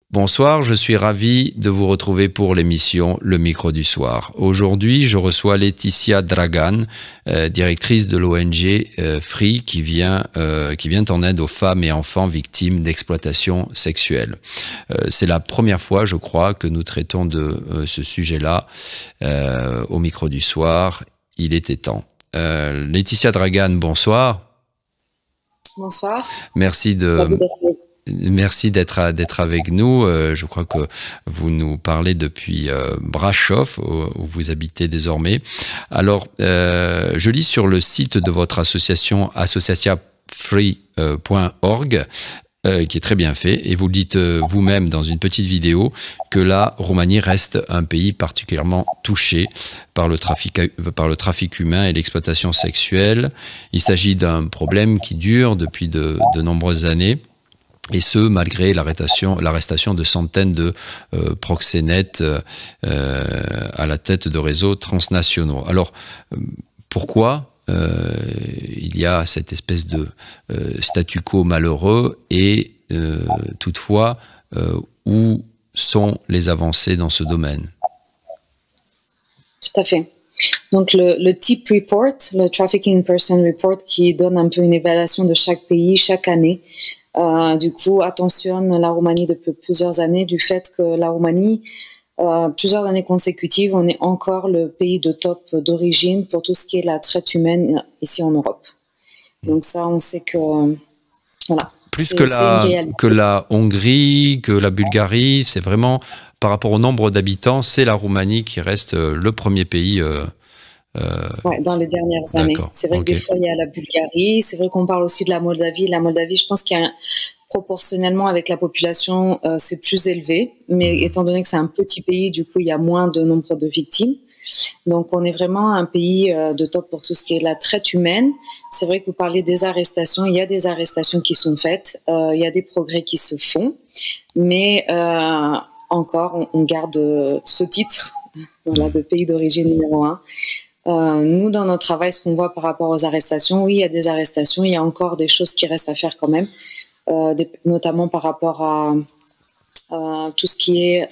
Bonsoir, je suis ravi de vous retrouver pour l'émission Le Micro du Soir. Aujourd'hui, je reçois Laetitia Dragan, directrice de l'ONG Free, qui vient en aide aux femmes et enfants victimes d'exploitation sexuelle. C'est la première fois, je crois, que nous traitons de ce sujet-là au Micro du Soir. Il était temps. Laetitia Dragan, bonsoir. Bonsoir. Merci d'être avec nous. Je crois que vous nous parlez depuis Brașov, où vous habitez désormais. Alors, je lis sur le site de votre association, associatiafree.org, qui est très bien fait, et vous dites vous-même dans une petite vidéo que la Roumanie reste un pays particulièrement touché par le trafic humain et l'exploitation sexuelle. Il s'agit d'un problème qui dure depuis de nombreuses années. Et ce, malgré l'arrestation de centaines de proxénètes à la tête de réseaux transnationaux. Alors, pourquoi il y a cette espèce de statu quo malheureux et toutefois, où sont les avancées dans ce domaine? Tout à fait. Donc le TIP Report, le Trafficking Person Report, qui donne un peu une évaluation de chaque pays chaque année, du coup, attentionne la Roumanie depuis plusieurs années du fait que la Roumanie, plusieurs années consécutives, on est encore le pays de top d'origine pour tout ce qui est la traite humaine ici en Europe. Donc ça, on sait que voilà. Plus que la Hongrie, que la Bulgarie, c'est vraiment par rapport au nombre d'habitants, c'est la Roumanie qui reste le premier pays. Ouais, dans les dernières années. C'est vrai que des fois, il y a la Bulgarie. C'est vrai qu'on parle aussi de la Moldavie. La Moldavie, je pense qu'il y a proportionnellement avec la population, c'est plus élevé. Mais étant donné que c'est un petit pays, du coup, il y a moins de nombre de victimes. Donc, on est vraiment un pays de top pour tout ce qui est la traite humaine. C'est vrai que vous parlez des arrestations. Il y a des arrestations qui sont faites. Il y a des progrès qui se font. Mais encore, on garde ce titre voilà, de pays d'origine numéro 1. Nous, dans notre travail, ce qu'on voit par rapport aux arrestations, oui, il y a des arrestations, il y a encore des choses qui restent à faire quand même, notamment par rapport à tout ce qui est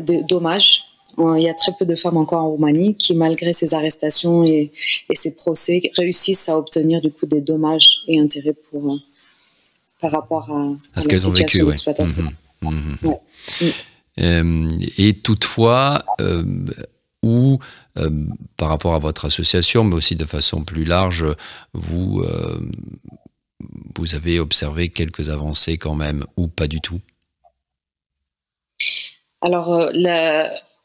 des dommages. Il y a très peu de femmes encore en Roumanie qui, malgré ces arrestations et ces procès, réussissent à obtenir du coup des dommages et intérêts par rapport à ce qu'elles ont vécu. Ouais. Et toutefois, par rapport à votre association, mais aussi de façon plus large, vous avez observé quelques avancées quand même, ou pas du tout? Alors,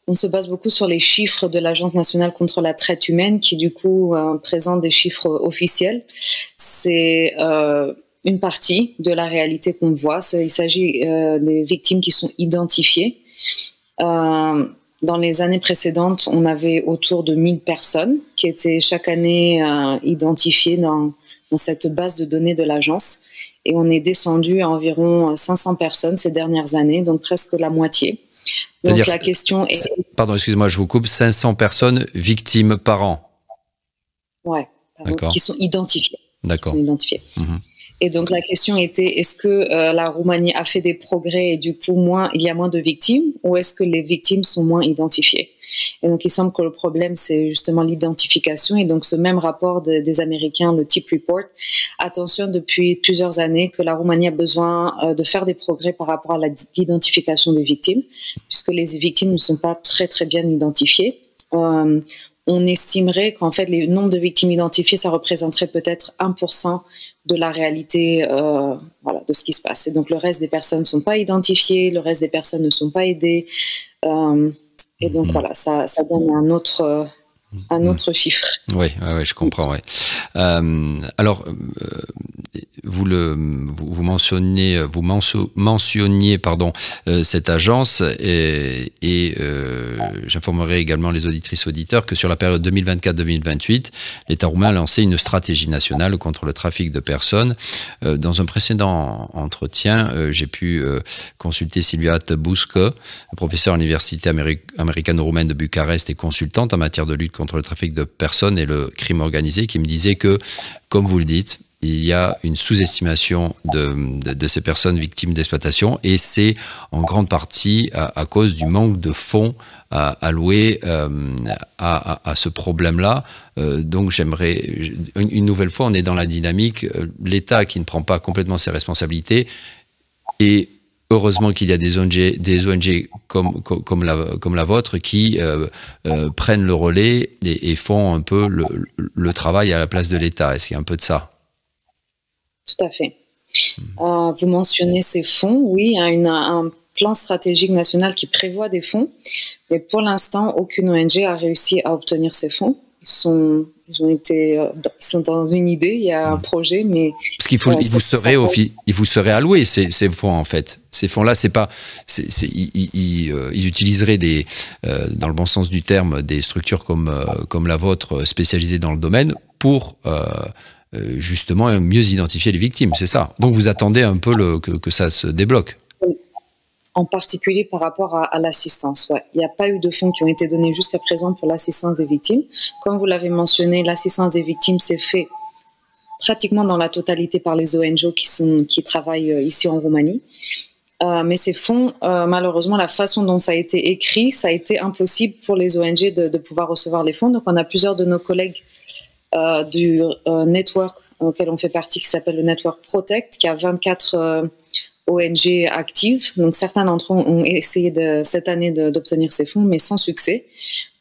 on se base beaucoup sur les chiffres de l'Agence nationale contre la traite humaine, qui du coup présente des chiffres officiels. C'est une partie de la réalité qu'on voit. Il s'agit des victimes qui sont identifiées. Dans les années précédentes, on avait autour de 1000 personnes qui étaient chaque année identifiées dans cette base de données de l'agence. Et on est descendu à environ 500 personnes ces dernières années, donc presque la moitié. Donc la question est... Pardon, excusez-moi, je vous coupe. 500 personnes victimes par an? Ouais, qui sont identifiées. D'accord. Et donc la question était, est-ce que la Roumanie a fait des progrès et du coup il y a moins de victimes, ou est-ce que les victimes sont moins identifiées? Et donc il semble que le problème c'est justement l'identification, et donc ce même rapport des Américains, le TIP Report, attentionne depuis plusieurs années que la Roumanie a besoin de faire des progrès par rapport à l'identification des victimes, puisque les victimes ne sont pas très très bien identifiées. On estimerait qu'en fait le nombre de victimes identifiées, ça représenterait peut-être 1% de la réalité voilà, de ce qui se passe. Et donc le reste des personnes ne sont pas identifiées, le reste des personnes ne sont pas aidées. Et donc voilà, ça donne un autre chiffre. Oui, je comprends. Ouais. Alors, vous mentionniez cette agence et j'informerai également les auditrices et auditeurs que sur la période 2024-2028, l'État roumain a lancé une stratégie nationale contre le trafic de personnes. Dans un précédent entretien, j'ai pu consulter Silvia Tăbuscă, professeure à l'Université américano-roumaine de Bucarest et consultante en matière de lutte contre le trafic de personnes et le crime organisé, qui me disait que, comme vous le dites, il y a une sous-estimation de ces personnes victimes d'exploitation, et c'est en grande partie à cause du manque de fonds alloués à ce problème-là. Donc j'aimerais, une nouvelle fois, on est dans la dynamique, l'État qui ne prend pas complètement ses responsabilités, et heureusement qu'il y a des ONG comme la vôtre qui prennent le relais et font un peu le travail à la place de l'État. Est-ce qu'il y a un peu de ça? Tout à fait. Vous mentionnez ces fonds. Oui, il y a un plan stratégique national qui prévoit des fonds, mais pour l'instant, aucune ONG a réussi à obtenir ces fonds. Ils sont dans une idée, il y a un projet, mais... Parce qu'il vous serait alloué ces fonds, en fait. Ces fonds-là, ils utiliseraient dans le bon sens du terme, des structures comme la vôtre, spécialisées dans le domaine, pour justement mieux identifier les victimes, c'est ça. Donc vous attendez un peu que ça se débloque. En particulier par rapport à l'assistance. Ouais. Il n'y a pas eu de fonds qui ont été donnés jusqu'à présent pour l'assistance des victimes. Comme vous l'avez mentionné, l'assistance des victimes s'est faite pratiquement dans la totalité par les ONG qui travaillent ici en Roumanie. Mais ces fonds, malheureusement, la façon dont ça a été écrit, ça a été impossible pour les ONG de pouvoir recevoir les fonds. Donc on a plusieurs de nos collègues du network auquel on fait partie, qui s'appelle le Network Protect, qui a 24 ONG actives. Donc certains d'entre eux ont essayé cette année d'obtenir ces fonds, mais sans succès.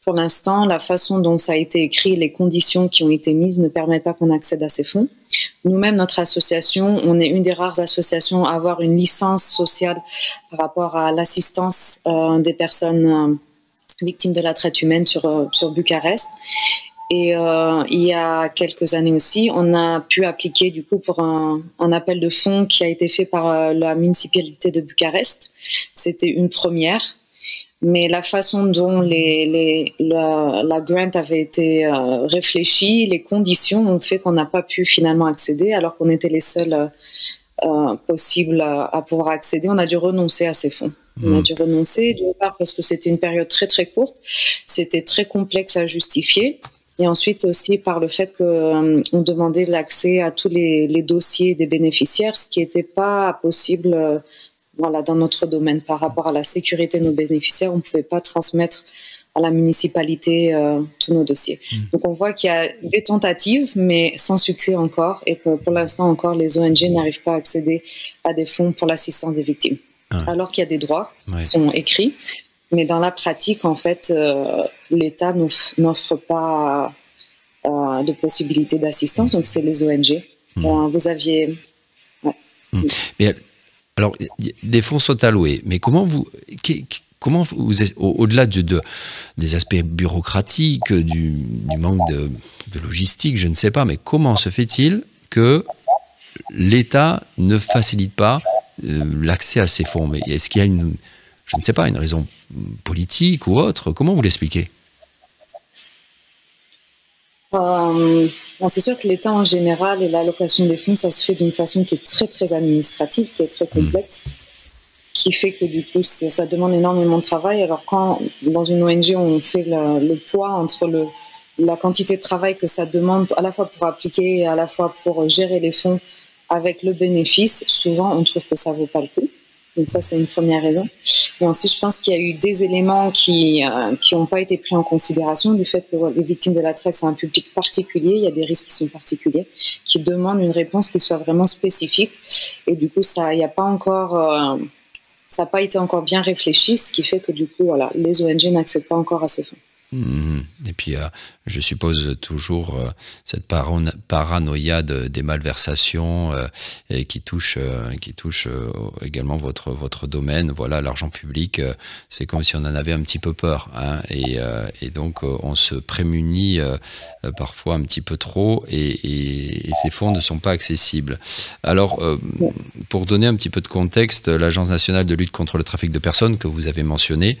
Pour l'instant, la façon dont ça a été écrit, les conditions qui ont été mises ne permettent pas qu'on accède à ces fonds. Nous-mêmes, notre association, on est une des rares associations à avoir une licence sociale par rapport à l'assistance des personnes victimes de la traite humaine sur Bucarest. Et il y a quelques années aussi, on a pu appliquer du coup pour un appel de fonds qui a été fait par la municipalité de Bucarest. C'était une première, mais la façon dont la grant avait été réfléchie, les conditions ont fait qu'on n'a pas pu finalement accéder, alors qu'on était les seuls possibles à pouvoir accéder. On a dû renoncer à ces fonds. On a dû renoncer, d'une part parce que c'était une période très très courte, c'était très complexe à justifier. Et ensuite aussi par le fait qu'on demandait l'accès à tous les dossiers des bénéficiaires, ce qui n'était pas possible dans notre domaine par rapport à la sécurité de nos bénéficiaires. On ne pouvait pas transmettre à la municipalité tous nos dossiers. Donc on voit qu'il y a des tentatives, mais sans succès encore, et que pour l'instant encore, les ONG n'arrivent pas à accéder à des fonds pour l'assistance des victimes. Alors qu'il y a des droits qui sont écrits. Mais dans la pratique, en fait, l'État n'offre pas de possibilité d'assistance, donc c'est les ONG. Vous aviez... Ouais. Mais alors, des fonds sont alloués, mais comment vous au-delà des aspects bureaucratiques, du manque de logistique, je ne sais pas, mais comment se fait-il que l'État ne facilite pas l'accès à ces fonds? Mais est-ce qu'il y a je ne sais pas, une raison politique ou autre? Comment vous l'expliquez? C'est sûr que l'État en général et l'allocation des fonds, ça se fait d'une façon qui est très très administrative, qui est très complexe, qui fait que du coup ça demande énormément de travail. Alors quand dans une ONG on fait le poids entre la quantité de travail que ça demande à la fois pour appliquer et à la fois pour gérer les fonds avec le bénéfice, souvent on trouve que ça vaut pas le coup. Donc ça, c'est une première raison. Et ensuite, je pense qu'il y a eu des éléments qui n'ont pas été pris en considération, du fait que les victimes de la traite, c'est un public particulier, il y a des risques qui sont particuliers, qui demandent une réponse qui soit vraiment spécifique. Et du coup, ça n'a pas été encore bien réfléchi, ce qui fait que du coup, voilà, les ONG n'accèdent pas encore à ces fonds. Et puis, je suppose toujours cette paranoïa des malversations qui touche également votre domaine. Voilà, l'argent public, c'est comme si on en avait un petit peu peur, hein, et donc on se prémunit parfois un petit peu trop, et ces fonds ne sont pas accessibles. Alors, pour donner un petit peu de contexte, l'Agence nationale de lutte contre le trafic de personnes, que vous avez mentionné,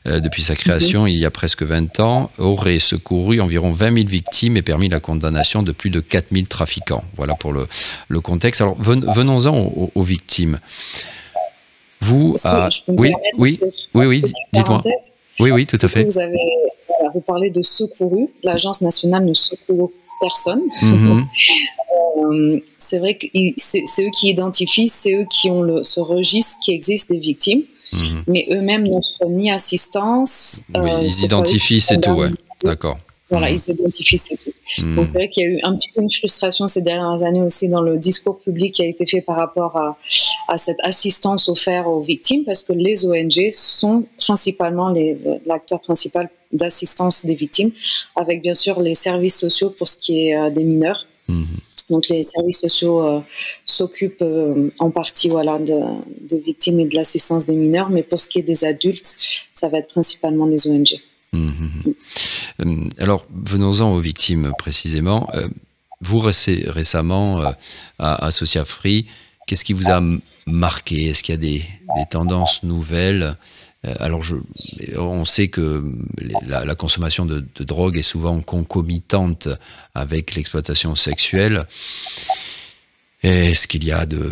depuis sa création il y a presque 20 ans, aurait secouru environ 20 000 victimes et permis la condamnation de plus de 4 000 trafiquants. Voilà pour le contexte. Alors, venons-en aux victimes. Vous... Oui, dites-moi. Oui, tout à fait. Vous parlez de secouru. L'agence nationale ne secourt personne. c'est vrai que c'est eux qui identifient, c'est eux qui ont ce registre qui existe des victimes, mais eux-mêmes n'offrent ni assistance. Oui, ils identifient, c'est tout, ouais. D'accord. Voilà, ils s'identifient, c'est tout. Donc c'est vrai qu'il y a eu un petit peu une frustration ces dernières années aussi dans le discours public qui a été fait par rapport à cette assistance offerte aux victimes, parce que les ONG sont principalement l'acteur principal d'assistance des victimes, avec bien sûr les services sociaux pour ce qui est des mineurs. Donc les services sociaux s'occupent en partie des victimes et de l'assistance des mineurs, mais pour ce qui est des adultes, ça va être principalement les ONG. Alors, venons-en aux victimes précisément. Vous, récemment, à Social Free, qu'est-ce qui vous a marqué? Est-ce qu'il y a des tendances nouvelles? Alors, on sait que la consommation de drogue est souvent concomitante avec l'exploitation sexuelle. Est-ce qu'il y a de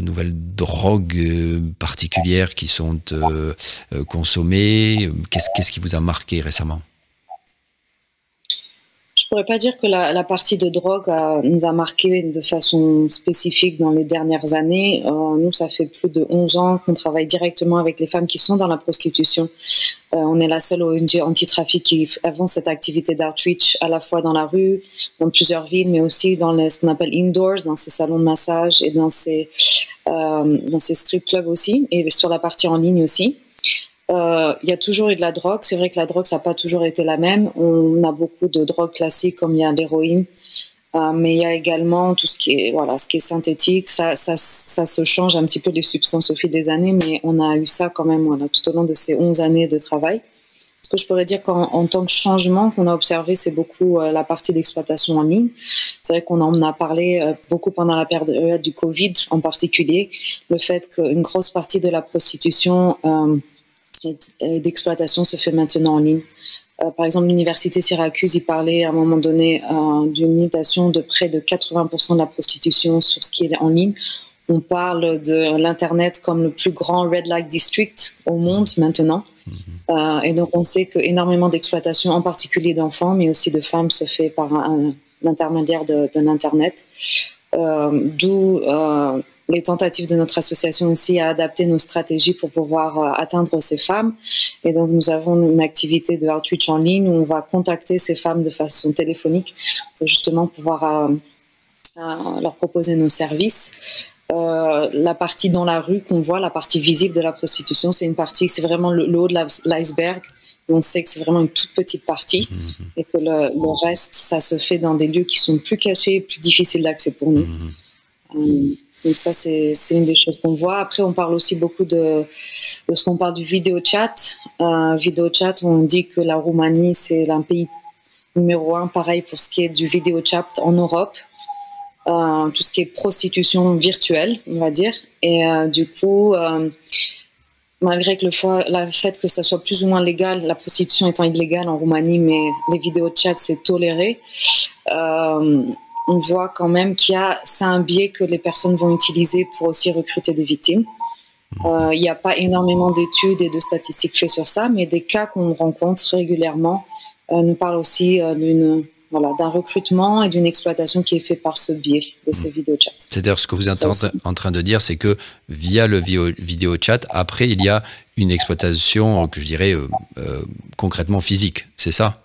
nouvelles drogues particulières qui sont consommées? Qu'est-ce qui vous a marqué récemment? Je pourrais pas dire que la partie de drogue nous a marqué de façon spécifique dans les dernières années. Nous, ça fait plus de 11 ans qu'on travaille directement avec les femmes qui sont dans la prostitution. On est la seule ONG anti-trafic qui avons cette activité d'outreach à la fois dans la rue, dans plusieurs villes, mais aussi dans ce qu'on appelle indoors, dans ces salons de massage et dans ces strip clubs aussi, et sur la partie en ligne aussi. Il y a toujours eu de la drogue. C'est vrai que la drogue, ça n'a pas toujours été la même. On a beaucoup de drogues classiques, comme il y a l'héroïne, mais il y a également tout ce qui est synthétique. Ça se change un petit peu les substances au fil des années, mais on a eu ça quand même tout au long de ces 11 années de travail. Ce que je pourrais dire qu'en tant que changement qu'on a observé, c'est beaucoup la partie d'exploitation en ligne. C'est vrai qu'on en a parlé beaucoup pendant la période du Covid en particulier, le fait qu'une grosse partie de la prostitution d'exploitation se fait maintenant en ligne. Par exemple, l'université Syracuse, il parlait à un moment donné d'une mutation de près de 80% de la prostitution sur ce qui est en ligne. On parle de l'Internet comme le plus grand red light district au monde maintenant. Et donc, on sait qu'énormément d'exploitation, en particulier d'enfants, mais aussi de femmes, se fait par l'intermédiaire d'un Internet. D'où les tentatives de notre association aussi à adapter nos stratégies pour pouvoir atteindre ces femmes. Et donc, nous avons une activité de outreach en ligne où on va contacter ces femmes de façon téléphonique pour justement pouvoir leur proposer nos services. La partie dans la rue qu'on voit, la partie visible de la prostitution, c'est vraiment le haut de l'iceberg. On sait que c'est vraiment une toute petite partie et que le reste, ça se fait dans des lieux qui sont plus cachés, plus difficiles d'accès pour nous. Donc ça, c'est une des choses qu'on voit. Après, on parle aussi beaucoup de ce qu'on parle du vidéo chat. Vidéo chat, on dit que la Roumanie, c'est un pays numéro 1, pareil pour ce qui est du vidéo chat en Europe. Tout ce qui est prostitution virtuelle, on va dire. Et du coup, malgré que le fait que ça soit plus ou moins légal, la prostitution étant illégale en Roumanie, mais les vidéos chat, c'est toléré, on voit quand même c'est un biais que les personnes vont utiliser pour aussi recruter des victimes. Il n'y a pas énormément d'études et de statistiques faites sur ça, mais des cas qu'on rencontre régulièrement nous parlent aussi d'un recrutement et d'une exploitation qui est faite par ce biais de ces vidéos chat. C'est-à-dire, ce que vous êtes en train de dire, c'est que via le vidéo chat, après, il y a une exploitation, que je dirais, concrètement physique, c'est ça?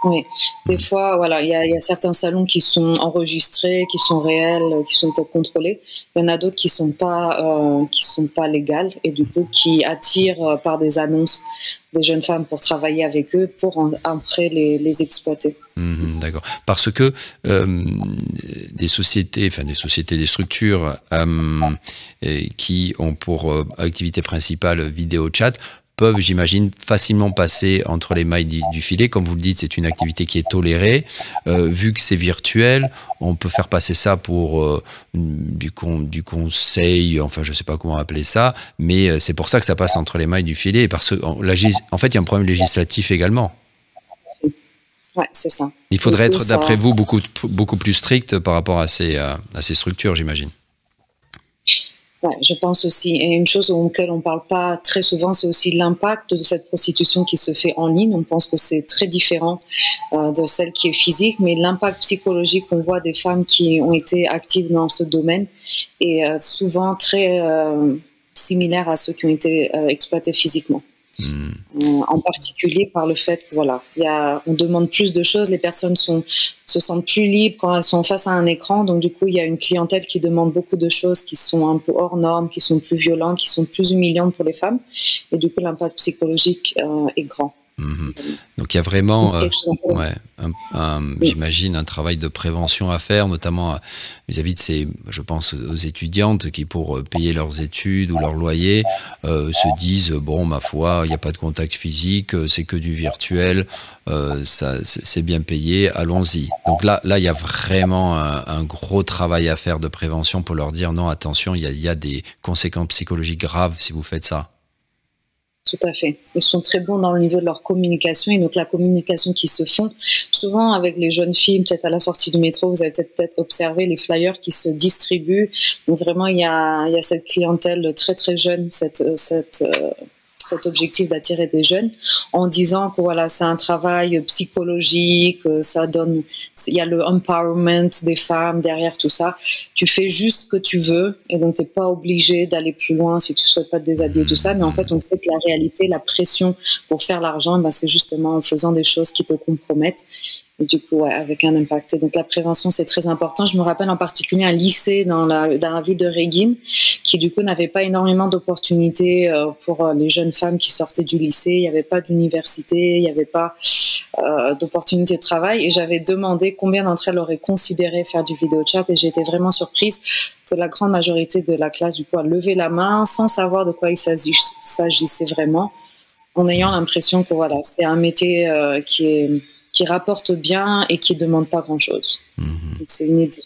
Oui, des fois, il y a certains salons qui sont enregistrés, qui sont réels, qui sont contrôlés. Il y en a d'autres qui sont pas légales et du coup qui attirent par des annonces des jeunes femmes pour travailler avec eux, pour après les exploiter. D'accord. Parce que des structures qui ont pour activité principale vidéo chat peuvent, j'imagine, facilement passer entre les mailles du filet. Comme vous le dites, c'est une activité qui est tolérée. Vu que c'est virtuel, on peut faire passer ça pour du conseil, enfin, je ne sais pas comment appeler ça, mais c'est pour ça que ça passe entre les mailles du filet. Parce que, en fait, il y a un problème législatif également. Oui, c'est ça. Il faudrait être, d'après vous, beaucoup plus strict par rapport à ces structures, j'imagine. Ouais, je pense aussi. Et une chose auquel on ne parle pas très souvent, c'est aussi l'impact de cette prostitution qui se fait en ligne. On pense que c'est très différent de celle qui est physique, mais l'impact psychologique qu'on voit des femmes qui ont été actives dans ce domaine est souvent très similaire à ceux qui ont été exploités physiquement. En particulier par le fait que voilà, on demande plus de choses, les personnes se sentent plus libres quand elles sont face à un écran, donc du coup il y a une clientèle qui demande beaucoup de choses qui sont un peu hors normes, qui sont plus violentes, qui sont plus humiliantes pour les femmes, et du coup l'impact psychologique est grand. Donc il y a vraiment, j'imagine, un travail de prévention à faire, notamment vis-à-vis de ces, je pense aux étudiantes qui, pour payer leurs études ou leur loyer, se disent, bon, ma foi, il n'y a pas de contact physique, c'est que du virtuel, c'est bien payé, allons-y. Donc là, il y a vraiment un gros travail à faire de prévention pour leur dire, non, attention, il y a des conséquences psychologiques graves si vous faites ça. Tout à fait. Ils sont très bons dans le niveau de leur communication, et donc la communication qui se font souvent avec les jeunes filles, peut-être à la sortie du métro, vous avez peut-être observé les flyers qui se distribuent. Donc vraiment, il y a cette clientèle très très jeune, cet objectif d'attirer des jeunes, en disant que voilà, c'est un travail psychologique, ça donne, il y a le empowerment des femmes derrière tout ça. Tu fais juste ce que tu veux, et donc t'es pas obligé d'aller plus loin si tu souhaites pas te déshabiller, tout ça. Mais en fait, on sait que la réalité, la pression pour faire l'argent, c'est justement en faisant des choses qui te compromettent. Et du coup, avec un impact. Et donc la prévention, c'est très important. Je me rappelle en particulier un lycée dans la ville de Reghin qui du coup n'avait pas énormément d'opportunités pour les jeunes femmes qui sortaient du lycée. Il n'y avait pas d'université, il n'y avait pas d'opportunités de travail. Et j'avais demandé combien d'entre elles auraient considéré faire du vidéo chat, et j'ai été vraiment surprise que la grande majorité de la classe du coup a levé la main sans savoir de quoi il s'agissait vraiment, en ayant l'impression que voilà, c'est un métier qui rapporte bien et qui ne demande pas grand-chose. C'est une idée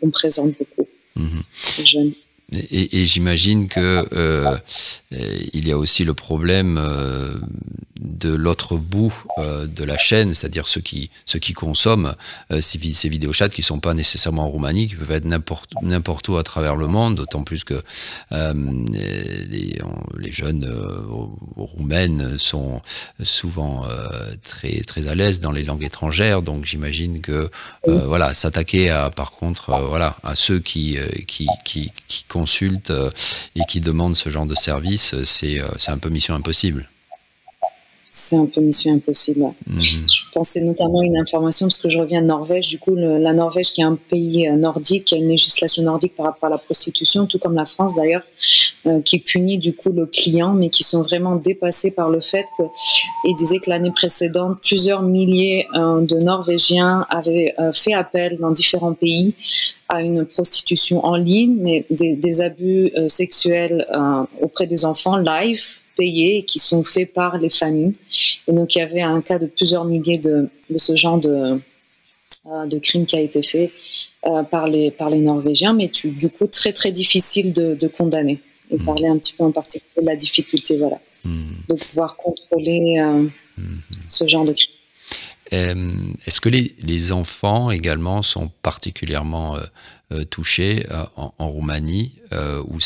qu'on présente beaucoup aux jeunes. Et j'imagine que il y a aussi le problème de l'autre bout de la chaîne, c'est-à-dire ceux qui consomment ces vidéos chats qui ne sont pas nécessairement en Roumanie, qui peuvent être n'importe où à travers le monde, d'autant plus que les jeunes roumaines sont souvent très, très à l'aise dans les langues étrangères, donc j'imagine que voilà, s'attaquer par contre à ceux qui consultent et qui demandent ce genre de service, c'est un peu mission impossible. C'est un peu mission impossible. Je pensais notamment à une information, parce que je reviens de Norvège. Du coup, la Norvège, qui est un pays nordique, qui a une législation nordique par rapport à la prostitution, tout comme la France d'ailleurs, qui punit du coup le client, mais qui sont vraiment dépassés par le fait qu'ils disaient que l'année précédente, plusieurs milliers de Norvégiens avaient fait appel dans différents pays à une prostitution en ligne, mais des abus sexuels auprès des enfants live, payés, qui sont faits par les familles. Et donc il y avait un cas de plusieurs milliers de ce genre de crime qui a été fait par les Norvégiens, mais du coup très très difficile de condamner. Et parler un petit peu en particulier de la difficulté, voilà, de pouvoir contrôler ce genre de crime. Est-ce que les enfants également sont particulièrement touchés en Roumanie, où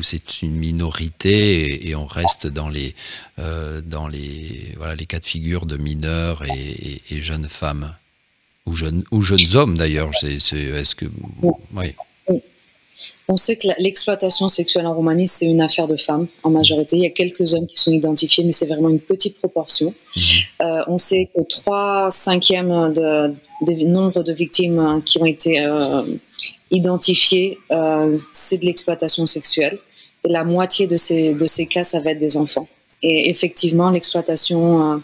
c'est une minorité et on reste dans les cas de figure de mineurs et jeunes femmes ou jeunes hommes d'ailleurs. Est-ce que oui. On sait que l'exploitation sexuelle en Roumanie, c'est une affaire de femmes en majorité. Il y a quelques hommes qui sont identifiés, mais c'est vraiment une petite proportion. On sait que 3/5 des nombres de victimes qui ont été identifiées, c'est de l'exploitation sexuelle. Et la moitié de ces cas, ça va être des enfants. Et effectivement, l'exploitation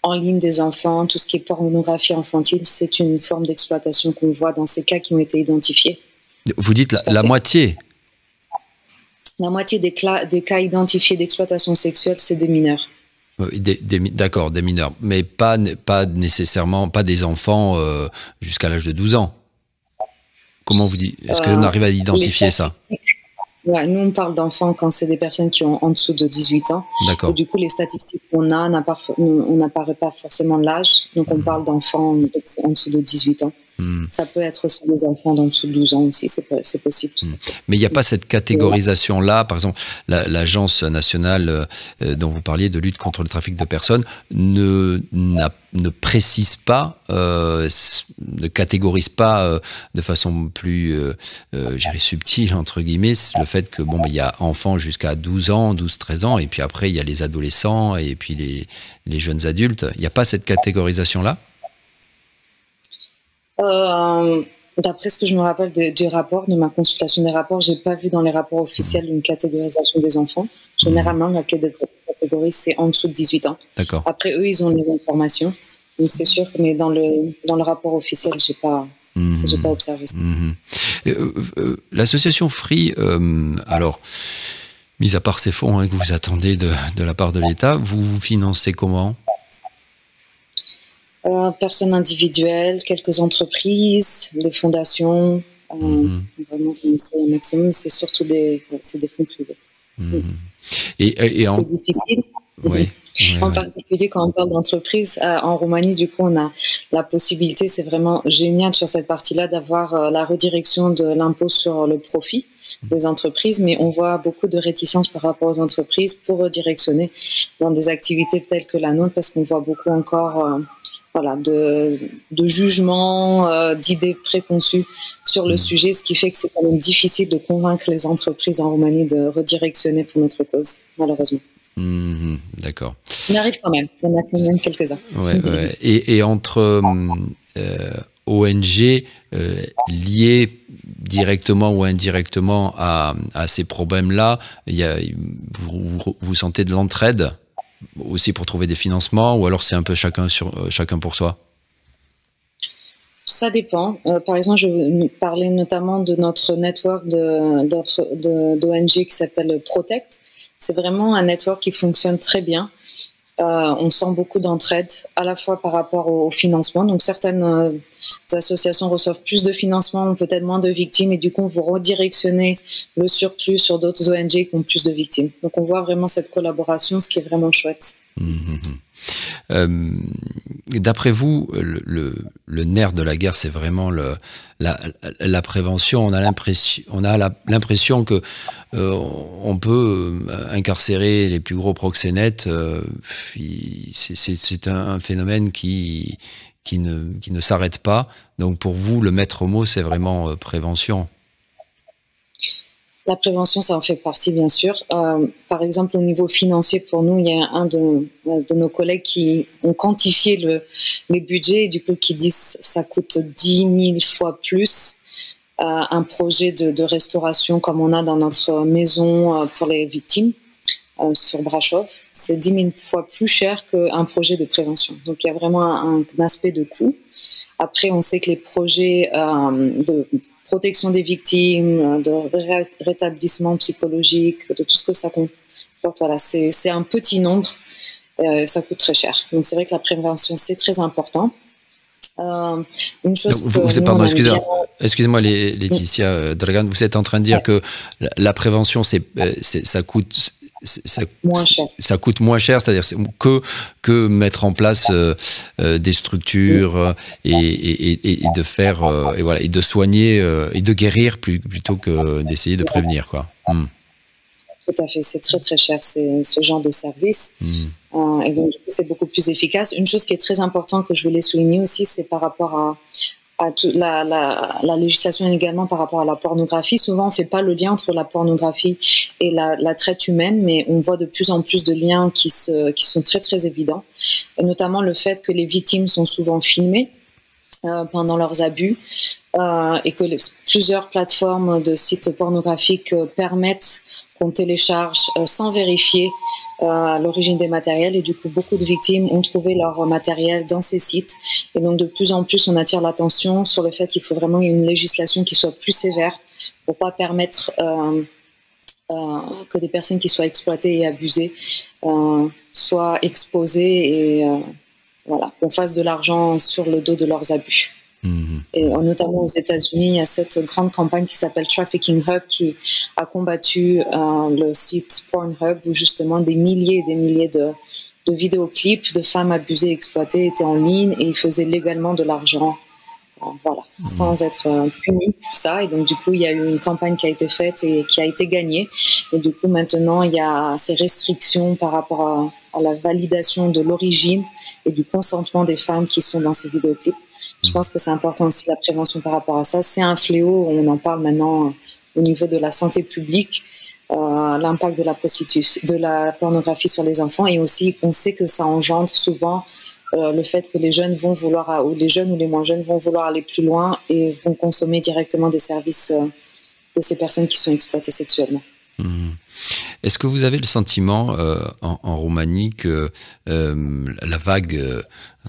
en ligne des enfants, tout ce qui est pornographie infantile, c'est une forme d'exploitation qu'on voit dans ces cas qui ont été identifiés. Vous dites la moitié? La moitié des cas identifiés d'exploitation sexuelle, c'est des mineurs. D'accord, des mineurs, mais pas nécessairement, pas des enfants jusqu'à l'âge de 12 ans. Comment vous dites? Est-ce qu'on arrive à identifier ça? Ouais, nous, on parle d'enfants quand c'est des personnes qui ont en dessous de 18 ans. D'accord. Et du coup, les statistiques qu'on a, on n'apparaît pas forcément l'âge. Donc, on parle d'enfants en dessous de 18 ans. Ça peut être aussi des enfants d'en dessous de 12 ans aussi, c'est possible. Mais il n'y a pas cette catégorisation-là. Par exemple, l'Agence nationale dont vous parliez de lutte contre le trafic de personnes ne précise pas, ne catégorise pas de façon plus subtile, entre guillemets, le fait que il y a enfants jusqu'à 12 ans, 12-13 ans, et puis après il y a les adolescents et puis les jeunes adultes. Il n'y a pas cette catégorisation-là? D'après ce que je me rappelle du rapport, de ma consultation des rapports, j'ai pas vu dans les rapports officiels une catégorisation des enfants. Généralement, la catégorie, c'est en dessous de 18 ans. D'accord. Après, eux, ils ont les informations. Donc, c'est sûr, mais dans le rapport officiel, j'ai pas observé ça. L'association Free, alors, mis à part ces fonds que vous attendez de la part de l'État, vous financez comment ? Personnes individuelles, quelques entreprises, des fondations. Vraiment, c'est un maximum, c'est surtout des fonds privés. Et c'est difficile. Oui. En particulier quand on parle d'entreprise, en Roumanie, du coup, on a la possibilité, c'est vraiment génial sur cette partie-là, d'avoir la redirection de l'impôt sur le profit des entreprises, mais on voit beaucoup de réticence par rapport aux entreprises pour redirectionner dans des activités telles que la nôtre, parce qu'on voit beaucoup encore de jugements, d'idées préconçues sur le sujet, ce qui fait que c'est quand même difficile de convaincre les entreprises en Roumanie de redirectionner pour notre cause, malheureusement. D'accord. On arrive quand même, on a quand même quelques-uns. Ouais. Et entre ONG liées directement ou indirectement à ces problèmes-là, vous sentez de l'entraide aussi pour trouver des financements, ou alors c'est un peu chacun pour soi? Ça dépend. Par exemple, je vais parler notamment de notre network d'ONG qui s'appelle Protect. C'est vraiment un network qui fonctionne très bien. On sent beaucoup d'entraide, à la fois par rapport au financement. Donc certaines associations reçoivent plus de financement, peut-être moins de victimes, et du coup, vous redirectionnez le surplus sur d'autres ONG qui ont plus de victimes. Donc on voit vraiment cette collaboration, ce qui est vraiment chouette. D'après vous, le nerf de la guerre, c'est vraiment la prévention. On a l'impression que on peut incarcérer les plus gros proxénètes. C'est un phénomène qui ne s'arrête pas. Donc pour vous, le maître mot, c'est vraiment prévention. La prévention, ça en fait partie, bien sûr. Par exemple, au niveau financier, pour nous, il y a un de nos collègues qui ont quantifié les budgets et du coup qui disent que ça coûte 10 000 fois plus un projet de restauration comme on a dans notre maison pour les victimes sur Brasov. C'est 10 000 fois plus cher qu'un projet de prévention. Donc, il y a vraiment un aspect de coût. Après, on sait que les projets de protection des victimes, de rétablissement psychologique, de tout ce que ça comporte. Voilà, c'est un petit nombre, ça coûte très cher. Donc c'est vrai que la prévention, c'est très important. Une chose excusez-moi Laetitia Dragan, vous êtes en train de dire que la prévention, ça coûte moins cher. Ça coûte moins cher, c'est-à-dire que mettre en place des structures et de faire et de soigner et de guérir plutôt que d'essayer de prévenir, quoi. Tout à fait, c'est très très cher, c'est ce genre de service. Et donc du coup, c'est beaucoup plus efficace. Une chose qui est très importante que je voulais souligner aussi, c'est par rapport à la législation également par rapport à la pornographie. Souvent, on ne fait pas le lien entre la pornographie et la traite humaine, mais on voit de plus en plus de liens qui sont très, très évidents. Et notamment le fait que les victimes sont souvent filmées pendant leurs abus et que plusieurs plateformes de sites pornographiques permettent qu'on télécharge sans vérifier l'origine des matériels, et du coup beaucoup de victimes ont trouvé leur matériel dans ces sites, et donc de plus en plus on attire l'attention sur le fait qu'il faut vraiment une législation qui soit plus sévère pour pas permettre que des personnes qui soient exploitées et abusées soient exposées et qu'on fasse de l'argent sur le dos de leurs abus. Et notamment aux États-Unis, il y a cette grande campagne qui s'appelle Trafficking Hub qui a combattu le site Pornhub, où justement des milliers et des milliers de vidéoclips de femmes abusées et exploitées étaient en ligne, et ils faisaient légalement de l'argent voilà, sans être puni pour ça. Et donc, du coup, il y a eu une campagne qui a été faite et qui a été gagnée. Et du coup, maintenant, il y a ces restrictions par rapport à la validation de l'origine et du consentement des femmes qui sont dans ces vidéoclips. Je pense que c'est important aussi la prévention par rapport à ça. C'est un fléau, on en parle maintenant au niveau de la santé publique, l'impact de la prostitution, de la pornographie sur les enfants, et aussi on sait que ça engendre souvent le fait que les jeunes vont vouloir, ou les jeunes ou les moins jeunes vont vouloir aller plus loin et vont consommer directement des services de ces personnes qui sont exploitées sexuellement. Est-ce que vous avez le sentiment en Roumanie que la vague,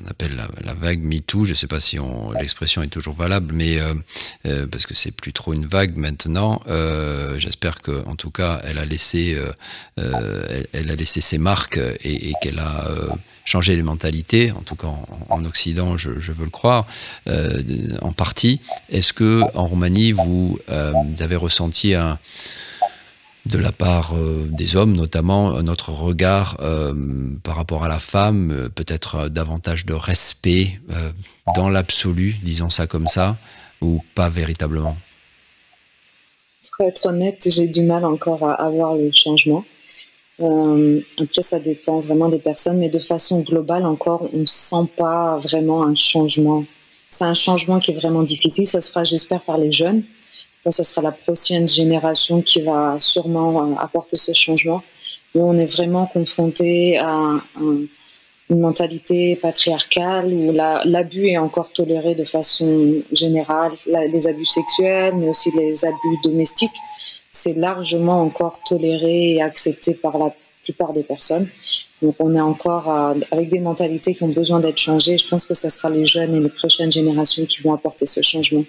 on appelle la vague MeToo, je ne sais pas si l'expression est toujours valable, mais parce que c'est plus trop une vague maintenant, j'espère qu'en tout cas elle a laissé ses marques et qu'elle a changé les mentalités, en tout cas en Occident, je veux le croire, en partie. Est-ce que en Roumanie vous avez ressenti de la part des hommes, notamment, notre regard par rapport à la femme, peut-être davantage de respect dans l'absolu, disons ça comme ça, ou pas véritablement? Pour être honnête, j'ai du mal encore à avoir le changement. Après, ça dépend vraiment des personnes, mais de façon globale encore, on ne sent pas vraiment un changement. C'est un changement qui est vraiment difficile. Ça se fera, j'espère, par les jeunes. Ce sera la prochaine génération qui va sûrement apporter ce changement. Mais on est vraiment confronté à une mentalité patriarcale où l'abus est encore toléré de façon générale. Les abus sexuels, mais aussi les abus domestiques, c'est largement encore toléré et accepté par la plupart des personnes. Donc on est encore avec des mentalités qui ont besoin d'être changées. Je pense que ce sera les jeunes et les prochaines générations qui vont apporter ce changement.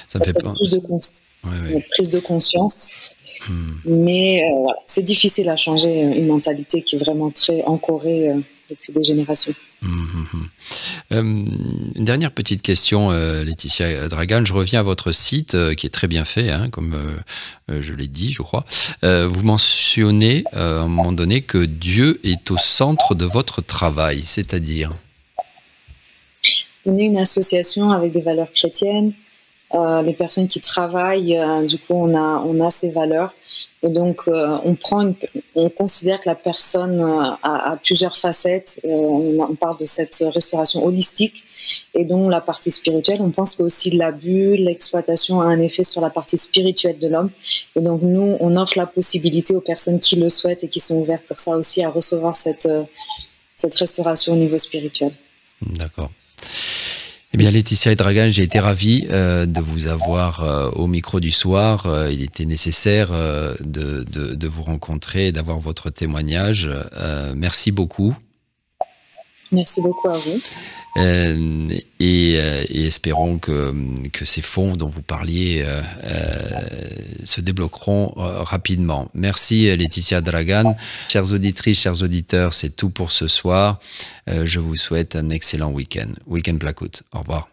Ça me fait peur. Prise de conscience. Mais voilà, c'est difficile à changer une mentalité qui est vraiment très ancorée depuis des générations. Une dernière petite question, Laetitia Dragan. Je reviens à votre site qui est très bien fait, hein, comme je l'ai dit, je crois. Vous mentionnez à un moment donné que Dieu est au centre de votre travail, c'est-à-dire? On est une association avec des valeurs chrétiennes. Les personnes qui travaillent, du coup, on a ces valeurs. Et donc, on considère que la personne a plusieurs facettes. On parle de cette restauration holistique. Et donc, la partie spirituelle, on pense qu'aussi l'abus, l'exploitation a un effet sur la partie spirituelle de l'homme. Et donc, nous, on offre la possibilité aux personnes qui le souhaitent et qui sont ouvertes pour ça aussi à recevoir cette restauration au niveau spirituel. D'accord. Eh bien, Laetitia Dragan, j'ai été ravi de vous avoir au micro du soir. Il était nécessaire de vous rencontrer et d'avoir votre témoignage. Merci beaucoup. Merci beaucoup à vous. Et espérons que ces fonds dont vous parliez se débloqueront rapidement. Merci Laetitia Dragan. Chères auditrices, chers auditeurs, c'est tout pour ce soir. Je vous souhaite un excellent week-end. Week-end Placout. Au revoir.